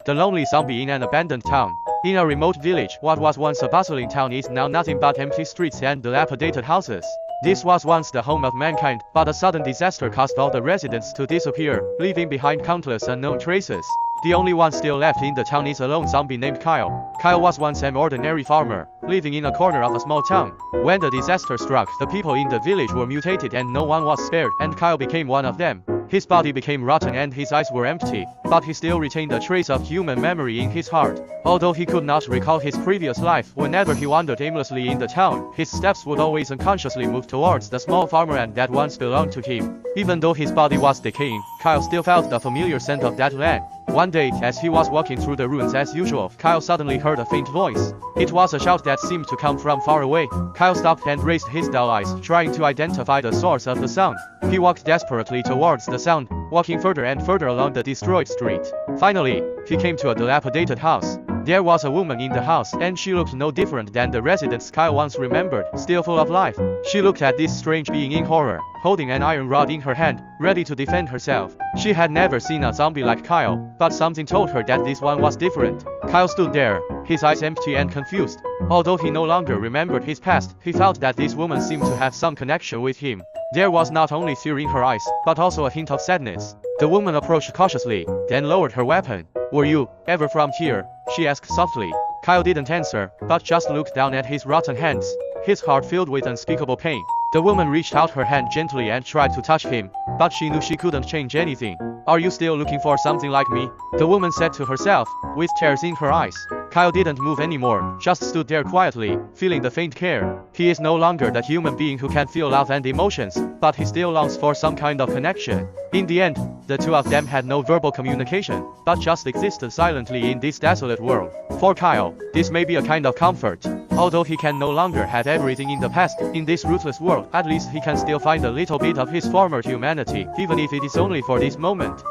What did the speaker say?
The lonely zombie in an abandoned town. In a remote village, what was once a bustling town is now nothing but empty streets and dilapidated houses. This was once the home of mankind, but a sudden disaster caused all the residents to disappear, leaving behind countless unknown traces. The only one still left in the town is a lone zombie named Kyle. Kyle was once an ordinary farmer, living in a corner of a small town. When the disaster struck, the people in the village were mutated and no one was spared, and Kyle became one of them. His body became rotten and his eyes were empty, but he still retained a trace of human memory in his heart. Although he could not recall his previous life, whenever he wandered aimlessly in the town, his steps would always unconsciously move towards the small farmland that once belonged to him. Even though his body was decaying, Kyle still felt the familiar scent of that land. One day, as he was walking through the ruins as usual, Kyle suddenly heard a faint voice. It was a shout that seemed to come from far away. Kyle stopped and raised his dull eyes, trying to identify the source of the sound. He walked desperately towards the sound, walking further and further along the destroyed street. Finally, he came to a dilapidated house. There was a woman in the house, and she looked no different than the residents Kyle once remembered, still full of life. She looked at this strange being in horror, holding an iron rod in her hand, ready to defend herself. She had never seen a zombie like Kyle, but something told her that this one was different. Kyle stood there, his eyes empty and confused. Although he no longer remembered his past, he felt that this woman seemed to have some connection with him. There was not only fear in her eyes, but also a hint of sadness. The woman approached cautiously, then lowered her weapon. "Were you ever from here?" she asked softly. Kyle didn't answer, but just looked down at his rotten hands, his heart filled with unspeakable pain. The woman reached out her hand gently and tried to touch him, but she knew she couldn't change anything. "Are you still looking for something like me?" the woman said to herself, with tears in her eyes. Kyle didn't move anymore, just stood there quietly, feeling the faint care. He is no longer the human being who can feel love and emotions, but he still longs for some kind of connection. In the end, the two of them had no verbal communication, but just existed silently in this desolate world. For Kyle, this may be a kind of comfort. Although he can no longer have everything in the past, in this ruthless world, at least he can still find a little bit of his former humanity, even if it is only for this moment.